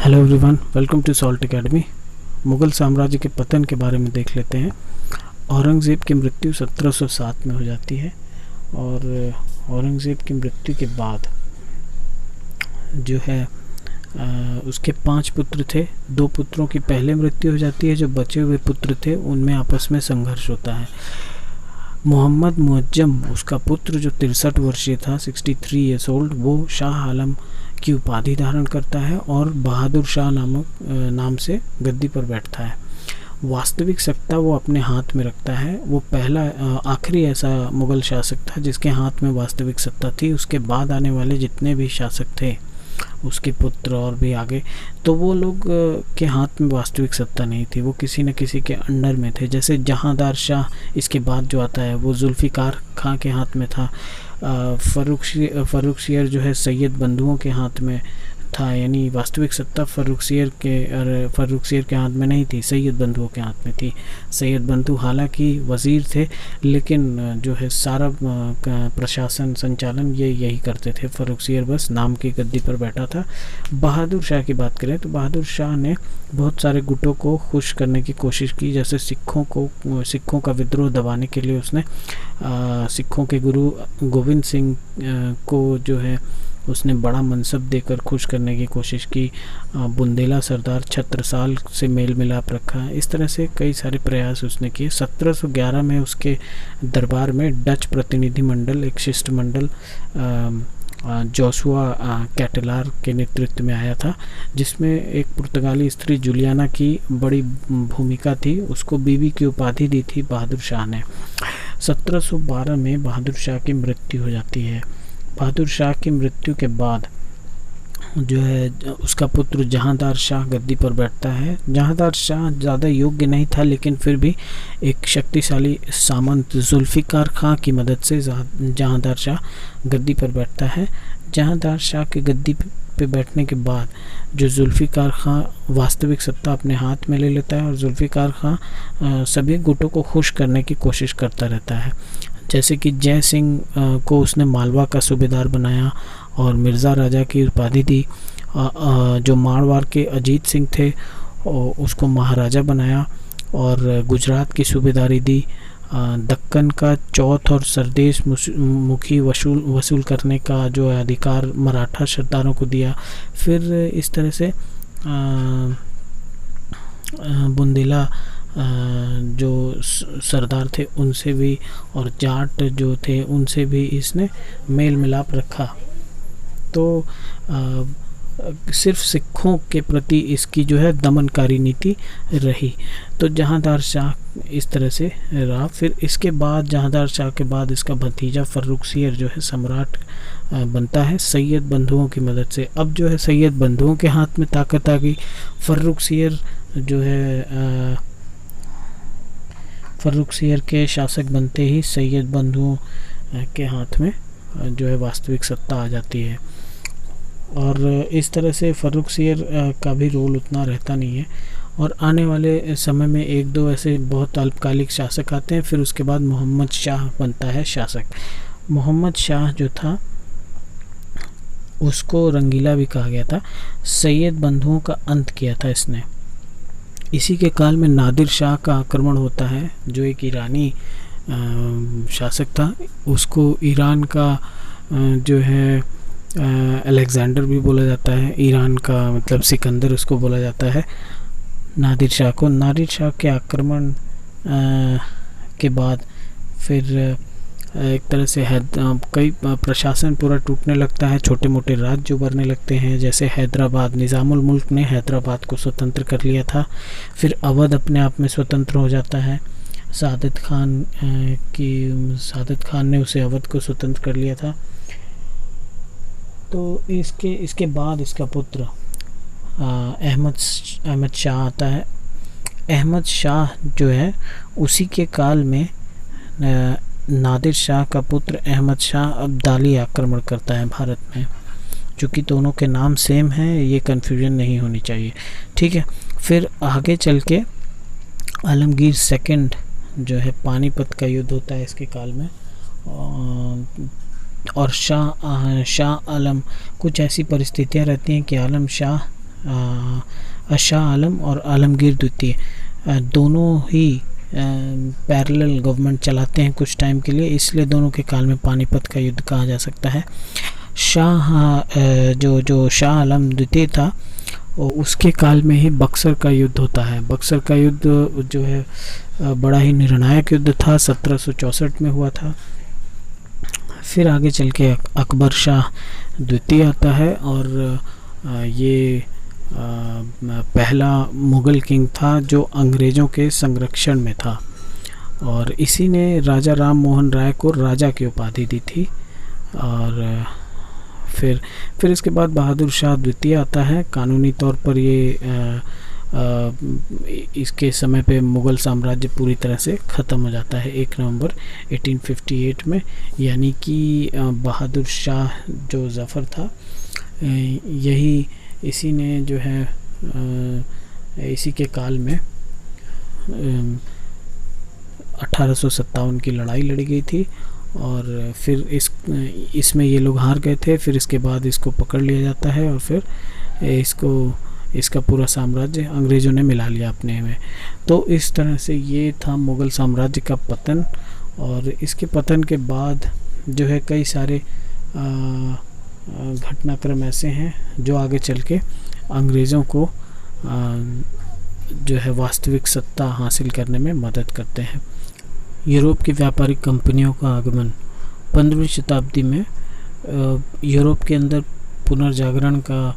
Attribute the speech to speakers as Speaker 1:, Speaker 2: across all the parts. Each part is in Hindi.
Speaker 1: Hello everyone, welcome to Salt Academy. Mughal साम्राज्य के पतन के बारे में देख लेते हैं। औरंगज़ेब की मृत्यु 1707 में हो जाती है और औरंगज़ेब की मृत्यु के बाद जो है उसके 5 पुत्र थे। 2 पुत्रों की पहले मृत्यु हो जाती है। जो बचे हुए पुत्र थे उनमें आपस में संघर्ष होता है। मोहम्मद मुअज्जम उसका पुत्र जो 63 वर्षीय था, 63 ईयर्स ओल्ड, वो शाह आलम की उपाधि धारण करता है और बहादुर शाह नाम से गद्दी पर बैठता है। वास्तविक सत्ता वो अपने हाथ में रखता है। वो पहला आखिरी ऐसा मुग़ल शासक था जिसके हाथ में वास्तविक सत्ता थी। उसके बाद आने वाले जितने भी शासक थे, उसके पुत्र और भी आगे, तो वो लोग के हाथ में वास्तविक सत्ता नहीं थी। वो किसी न किसी के अंडर में थे। जैसे जहांदार शाह इसके बाद जो आता है वो जुल्फ़िकार खां के हाथ में था। फ़र्रुखसियर जो है सैयद बंधुओं के हाथ में था, यानी वास्तविक सत्ता फ़र्रुखसियर के हाथ में नहीं थी, सैयद बंधुओं के हाथ में थी। सैयद बंधु हालांकि वज़ीर थे, लेकिन जो है सारा प्रशासन संचालन यही करते थे। फ़र्रुखसियर बस नाम की गद्दी पर बैठा था। बहादुर शाह की बात करें तो बहादुर शाह ने बहुत सारे गुटों को खुश करने की कोशिश की। जैसे सिखों का विद्रोह दबाने के लिए उसने सिखों के गुरु गोविंद सिंह को जो है उसने बड़ा मनसब देकर खुश करने की कोशिश की। बुंदेला सरदार छत्रसाल से मेल मिलाप रखा। इस तरह से कई सारे प्रयास उसने किए। 1711 में उसके दरबार में डच प्रतिनिधिमंडल, एक शिष्टमंडल जोशुआ कैटलार के नेतृत्व में आया था, जिसमें एक पुर्तगाली स्त्री जुलियाना की बड़ी भूमिका थी। उसको बीबी की उपाधि दी थी बहादुर शाह ने। 1712 में बहादुर शाह की मृत्यु हो जाती है। बहादुर शाह की मृत्यु के बाद जो है उसका पुत्र जहांदार शाह गद्दी पर बैठता है। जहांदार शाह ज़्यादा योग्य नहीं था, लेकिन फिर भी एक शक्तिशाली सामंत जुल्फ़िकार खां की मदद से जहांदार शाह गद्दी पर बैठता है। जहांदार शाह के गद्दी पे बैठने के बाद जो जुल्फ़िकार खां वास्तविक सत्ता अपने हाथ में ले लेता है और जुल्फ़िकार खां सभी गुटों को खुश करने की कोशिश करता रहता है। जैसे कि जय सिंह को उसने मालवा का सूबेदार बनाया और मिर्ज़ा राजा की उपाधि दी। जो मारवाड़ के अजीत सिंह थे उसको महाराजा बनाया और गुजरात की सूबेदारी दी। दक्कन का चौथ और सरदेश मुखी वसूल करने का जो अधिकार मराठा सरदारों को दिया। फिर इस तरह से बुंदेला जो सरदार थे उनसे भी और जाट जो थे उनसे भी इसने मेल मिलाप रखा। तो सिर्फ सिखों के प्रति इसकी जो है दमनकारी नीति रही। तो जहांदार शाह इस तरह से रहा। फिर इसके बाद जहांदार शाह के बाद इसका भतीजा फ़र्रुखसियर जो है सम्राट बनता है सैयद बंधुओं की मदद से। अब जो है सैयद बंधुओं के हाथ में ताकत आ गई। फ़र्रुखसियर जो है फ़र्रुखसियर के शासक बनते ही सैयद बंधुओं के हाथ में जो है वास्तविक सत्ता आ जाती है। और इस तरह से फ़र्रुखसियर का भी रोल उतना रहता नहीं है। और आने वाले समय में 1-2 ऐसे बहुत अल्पकालिक शासक आते हैं। फिर उसके बाद मोहम्मद शाह बनता है शासक। मोहम्मद शाह जो था उसको रंगीला भी कहा गया था। सैयद बंधुओं का अंत किया था इसने। इसी के काल में नादिर शाह का आक्रमण होता है, जो एक ईरानी शासक था। उसको ईरान का जो है अलेक्जेंडर भी बोला जाता है। ईरान का मतलब सिकंदर उसको बोला जाता है, नादिर शाह को। नादिर शाह के आक्रमण के बाद फिर एक तरह से कई प्रशासन पूरा टूटने लगता है। छोटे मोटे राज्य उभरने लगते हैं। जैसे हैदराबाद, निज़ामुल मुल्क ने हैदराबाद को स्वतंत्र कर लिया था। फिर अवध अपने आप में स्वतंत्र हो जाता है। सादत खान ने उसे अवध को स्वतंत्र कर लिया था। तो इसके बाद इसका पुत्र अहमद शाह आता है। अहमद शाह जो है उसी के काल में नादिर शाह का पुत्र अहमद शाह अब्दाली आक्रमण करता है भारत में। चूँकि दोनों के नाम सेम हैं, ये कन्फ्यूजन नहीं होनी चाहिए, ठीक है। फिर आगे चल के आलमगीर सेकंड जो है, पानीपत का युद्ध होता है इसके काल में। और शाह आलम, कुछ ऐसी परिस्थितियां रहती हैं कि आलम शाह शाह आलम और आलमगीर द्वितीय दोनों ही पैरेलल गवर्नमेंट चलाते हैं कुछ टाइम के लिए, इसलिए दोनों के काल में पानीपत का युद्ध कहा जा सकता है। जो शाह आलम द्वितीय था उसके काल में ही बक्सर का युद्ध होता है। बक्सर का युद्ध जो है बड़ा ही निर्णायक युद्ध था, 1764 में हुआ था। फिर आगे चल के अकबर शाह द्वितीय आता है और ये पहला मुग़ल किंग था जो अंग्रेज़ों के संरक्षण में था और इसी ने राजा राम मोहन राय को राजा की उपाधि दी थी। और फिर इसके बाद बहादुर शाह द्वितीय आता है। कानूनी तौर पर ये इसके समय पे मुग़ल साम्राज्य पूरी तरह से ख़त्म हो जाता है 1 नवंबर 1858 में, यानी कि बहादुर शाह जो ज़फ़र था इसी ने जो है इसी के काल में 1857 की लड़ाई लड़ी गई थी और फिर इसमें ये लोग हार गए थे। फिर इसके बाद इसको पकड़ लिया जाता है और फिर इसका पूरा साम्राज्य अंग्रेज़ों ने मिला लिया अपने में। तो इस तरह से ये था मुग़ल साम्राज्य का पतन। और इसके पतन के बाद जो है कई सारे घटनाक्रम ऐसे हैं जो आगे चल के अंग्रेज़ों को जो है वास्तविक सत्ता हासिल करने में मदद करते हैं। यूरोप की व्यापारिक कंपनियों का आगमन 15वीं शताब्दी में यूरोप के अंदर पुनर्जागरण का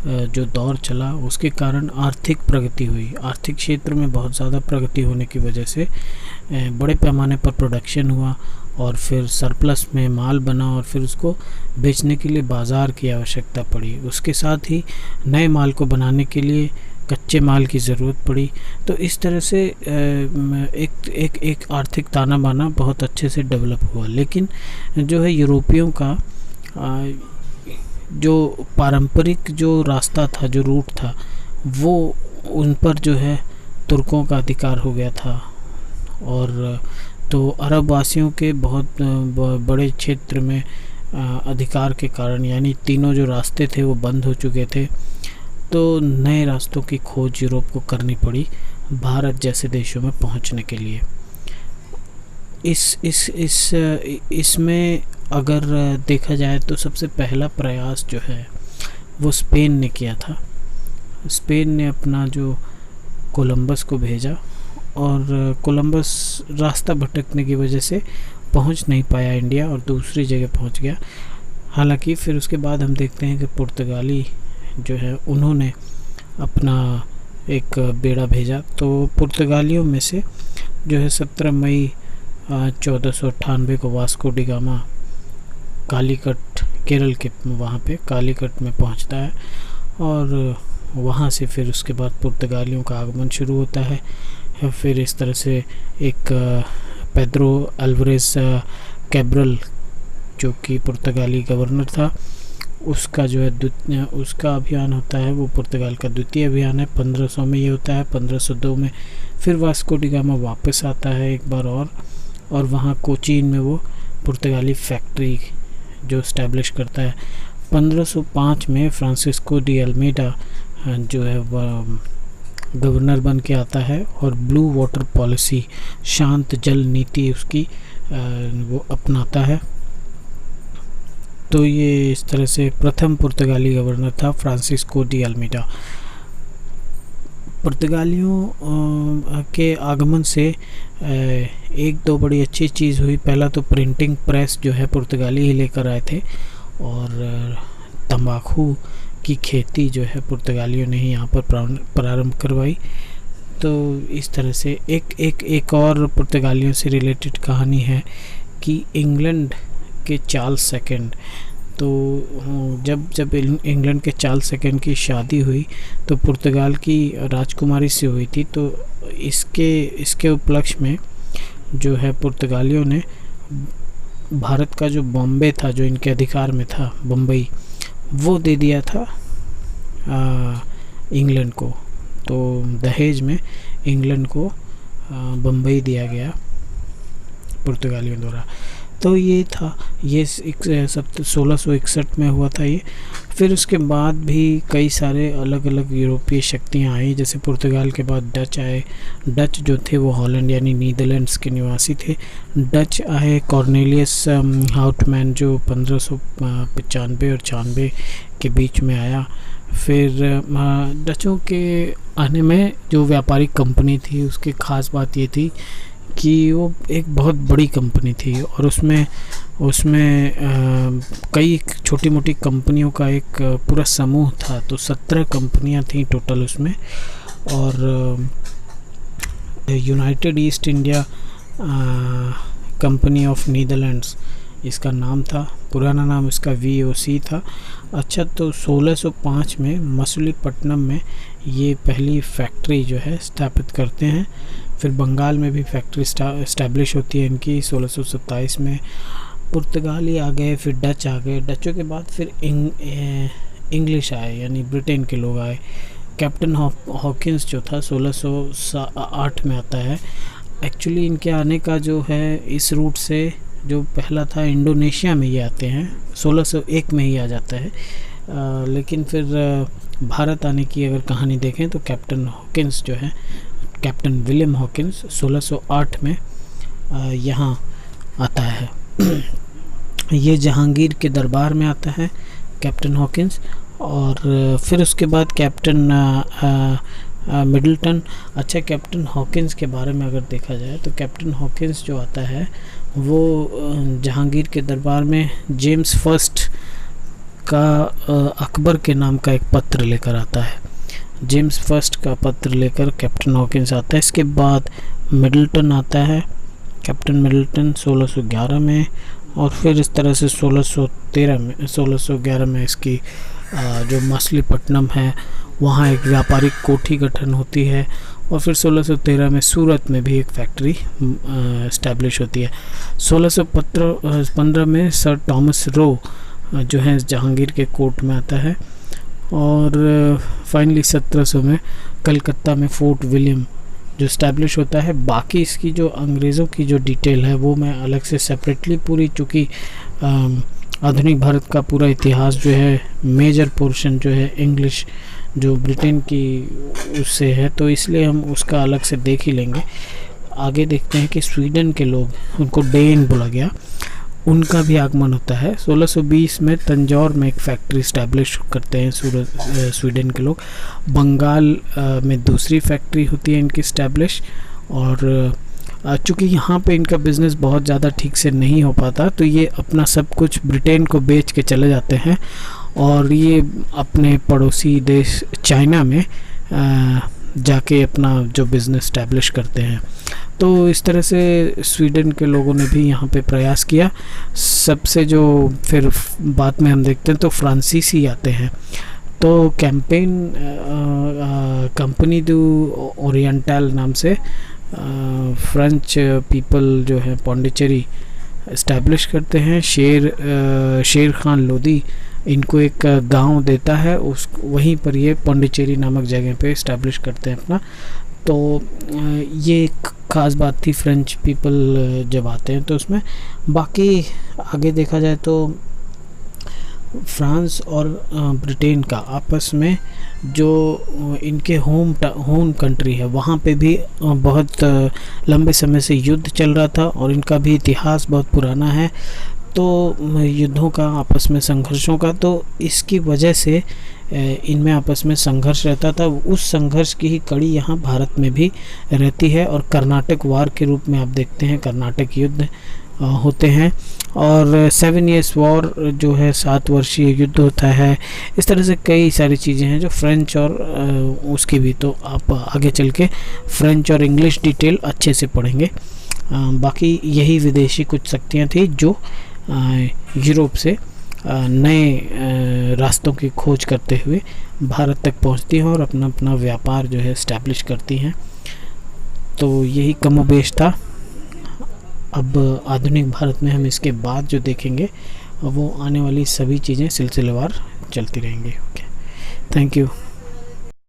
Speaker 1: जो दौर चला उसके कारण आर्थिक प्रगति हुई। आर्थिक क्षेत्र में बहुत ज़्यादा प्रगति होने की वजह से बड़े पैमाने पर प्रोडक्शन हुआ और फिर सरप्लस में माल बना और फिर उसको बेचने के लिए बाज़ार की आवश्यकता पड़ी। उसके साथ ही नए माल को बनाने के लिए कच्चे माल की ज़रूरत पड़ी। तो इस तरह से एक आर्थिक ताना बाना बहुत अच्छे से डेवलप हुआ। लेकिन जो है यूरोपियों का जो पारंपरिक जो रास्ता था, जो रूट था, वो उन पर जो है तुर्कों का अधिकार हो गया था। और तो अरब वासियों के बहुत बड़े क्षेत्र में अधिकार के कारण यानी तीनों जो रास्ते थे वो बंद हो चुके थे। तो नए रास्तों की खोज यूरोप को करनी पड़ी भारत जैसे देशों में पहुंचने के लिए। इसमें अगर देखा जाए तो सबसे पहला प्रयास जो है वो स्पेन ने किया था। स्पेन ने अपना जो कोलंबस को भेजा और कोलंबस रास्ता भटकने की वजह से पहुंच नहीं पाया इंडिया और दूसरी जगह पहुंच गया। हालांकि फिर उसके बाद हम देखते हैं कि पुर्तगाली जो है उन्होंने अपना एक बेड़ा भेजा। तो पुर्तगालियों में से जो है 17 मई 1498 को Vasco D gamma Calicut, Kerala के वहाँ पे कालीकट में पहुँचता है और वहाँ से फिर उसके बाद पुर्तगालियों का आगमन शुरू होता है। फिर इस तरह से एक पेड्रो अल्वारेज कैब्रल जो कि पुर्तगाली गवर्नर था, उसका जो है उसका अभियान होता है। वो पुर्तगाल का द्वितीय अभियान है। 1500 में ये होता है। 1502 में फिर वास्को डी गामा वापस आता है एक बार और वहाँ कोचीन में वो पुर्तगाली फैक्ट्री जो इस्टेब्लिश करता है। 1505 में फ्रांसिस्को डी अल्मेडा जो है वह गवर्नर बन के आता है और ब्लू वाटर पॉलिसी, शांत जल नीति उसकी वो अपनाता है। तो ये इस तरह से प्रथम पुर्तगाली गवर्नर था फ्रांसिस्को डी अल्मेडा। पुर्तगालियों के आगमन से एक दो बड़ी अच्छी चीज़ हुई। पहला तो प्रिंटिंग प्रेस जो है पुर्तगाली ही लेकर आए थे और तंबाकू की खेती जो है पुर्तगालियों ने ही यहाँ पर प्रारंभ करवाई। तो इस तरह से एक और पुर्तगालियों से रिलेटेड कहानी है कि इंग्लैंड के चार्ल्स सेकंड, तो जब इंग्लैंड के चार्ल्स सेकंड की शादी हुई तो पुर्तगाल की राजकुमारी से हुई थी। तो इसके उपलक्ष्य में जो है पुर्तगालियों ने भारत का जो बॉम्बे था, जो इनके अधिकार में था, बम्बई, वो दे दिया था इंग्लैंड को। तो दहेज में इंग्लैंड को बम्बई दिया गया पुर्तगालियों द्वारा। तो ये था, ये 1661 में हुआ था ये। फिर उसके बाद भी कई सारे अलग अलग यूरोपीय शक्तियाँ आई, जैसे पुर्तगाल के बाद डच आए। डच जो थे वो हॉलैंड यानी नीदरलैंड्स के निवासी थे। डच आए, कॉर्नेलियस हाउटमैन जो 1595 और 96 के बीच में आया। फिर डचों के आने में जो व्यापारिक कंपनी थी उसकी ख़ास बात ये थी कि वो एक बहुत बड़ी कंपनी थी और उसमें कई छोटी मोटी कंपनियों का एक पूरा समूह था। तो 17 कंपनियां थी टोटल उसमें। और United east India company of Netherlands इसका नाम था, पुराना नाम इसका VOC था। अच्छा, तो 1605 में मसूलीपट्टनम में ये पहली फैक्ट्री जो है स्थापित करते हैं। फिर बंगाल में भी फैक्ट्री इस्टेब्लिश होती है इनकी 1627 में। पुर्तगाली आ गए, फिर डच आ गए। डचों के बाद फिर इंग्लिश आए यानी ब्रिटेन के लोग आए। कैप्टन हॉकिंस जो था 1608 में आता है। एक्चुअली इनके आने का जो है इस रूट से जो पहला था इंडोनेशिया में ये आते हैं, 1601 में ही आ जाता है। लेकिन फिर भारत आने की अगर कहानी देखें तो कैप्टन हॉकिंस जो है, कैप्टन विलियम हॉकिंस 1608 में यहाँ आता है। ये जहांगीर के दरबार में आता है कैप्टन हॉकिंस। और फिर उसके बाद कैप्टन मिडल्टन। अच्छा, कैप्टन हॉकिंस के बारे में अगर देखा जाए तो कैप्टन हॉकिंस जो आता है वो जहांगीर के दरबार में जेम्स फर्स्ट का अकबर के नाम का एक पत्र लेकर आता है। जेम्स फर्स्ट का पत्र लेकर कैप्टन हॉकिंस आता है। इसके बाद मिडल्टन आता है, कैप्टन मिडल्टन 1611 में। और फिर इस तरह से 1611 में इसकी जो मछलीपट्टनम है वहाँ एक व्यापारिक कोठी गठन होती है। और फिर 1613 में सूरत में भी एक फैक्ट्री इस्टेब्लिश होती है। 1615 में सर थॉमस रो जो है जहांगीर के कोर्ट में आता है। और फाइनली 1700 में कलकत्ता में फोर्ट विलियम जो इस्टेब्लिश होता है। बाकी इसकी जो अंग्रेज़ों की जो डिटेल है वो मैं अलग से सेपरेटली पूरी, चूँकि आधुनिक भारत का पूरा इतिहास जो है मेजर पोर्शन जो है इंग्लिश जो ब्रिटेन की उससे है, तो इसलिए हम उसका अलग से देख ही लेंगे। आगे देखते हैं कि स्वीडन के लोग, उनको डेन बोला गया, उनका भी आगमन होता है। 1620 में तंजौर में एक फैक्ट्री इस्टेब्लिश करते हैं स्वीडन के लोग। बंगाल में दूसरी फैक्ट्री होती है इनकी इस्टेब्लिश। और चूँकि यहाँ पे इनका बिज़नेस बहुत ज़्यादा ठीक से नहीं हो पाता तो ये अपना सब कुछ ब्रिटेन को बेच के चले जाते हैं और ये अपने पड़ोसी देश चाइना में जाके अपना जो बिज़नेस इस्टेब्लिश करते हैं। तो इस तरह से स्वीडन के लोगों ने भी यहाँ पे प्रयास किया। सबसे जो फिर बाद में हम देखते हैं तो फ्रांसीसी आते हैं। तो कंपनी दू ओरिएंटल नाम से फ्रेंच पीपल जो है पौंडीचेरी इस्टेब्लिश करते हैं। शेर खान लोधी इनको एक गांव देता है, उस वहीं पर ये पौंडीचेरी नामक जगह पे इस्टेब्लिश करते हैं अपना। तो ये एक ख़ास बात थी फ्रेंच पीपल जब आते हैं तो उसमें। बाकी आगे देखा जाए तो फ्रांस और ब्रिटेन का आपस में जो इनके होम कंट्री है वहाँ पे भी बहुत लंबे समय से युद्ध चल रहा था और इनका भी इतिहास बहुत पुराना है। तो युद्धों का, आपस में संघर्षों का, तो इसकी वजह से इनमें आपस में संघर्ष रहता था। उस संघर्ष की ही कड़ी यहाँ भारत में भी रहती है और कर्नाटक वार के रूप में आप देखते हैं कर्नाटक युद्ध होते हैं। और 7 ईयर्स वॉर जो है 7 वर्षीय युद्ध होता है। इस तरह से कई सारी चीज़ें हैं जो फ्रेंच और उसकी भी, तो आप आगे चल के फ्रेंच और इंग्लिश डिटेल अच्छे से पढ़ेंगे। बाकी यही विदेशी कुछ शक्तियाँ थी जो यूरोप से नए रास्तों की खोज करते हुए भारत तक पहुंचती हैं और अपना अपना व्यापार जो है इस्टेब्लिश करती हैं। तो यही कमोबेश था। अब आधुनिक भारत में हम इसके बाद जो देखेंगे वो आने वाली सभी चीज़ें सिलसिलेवार चलती रहेंगी। Okay, thank you.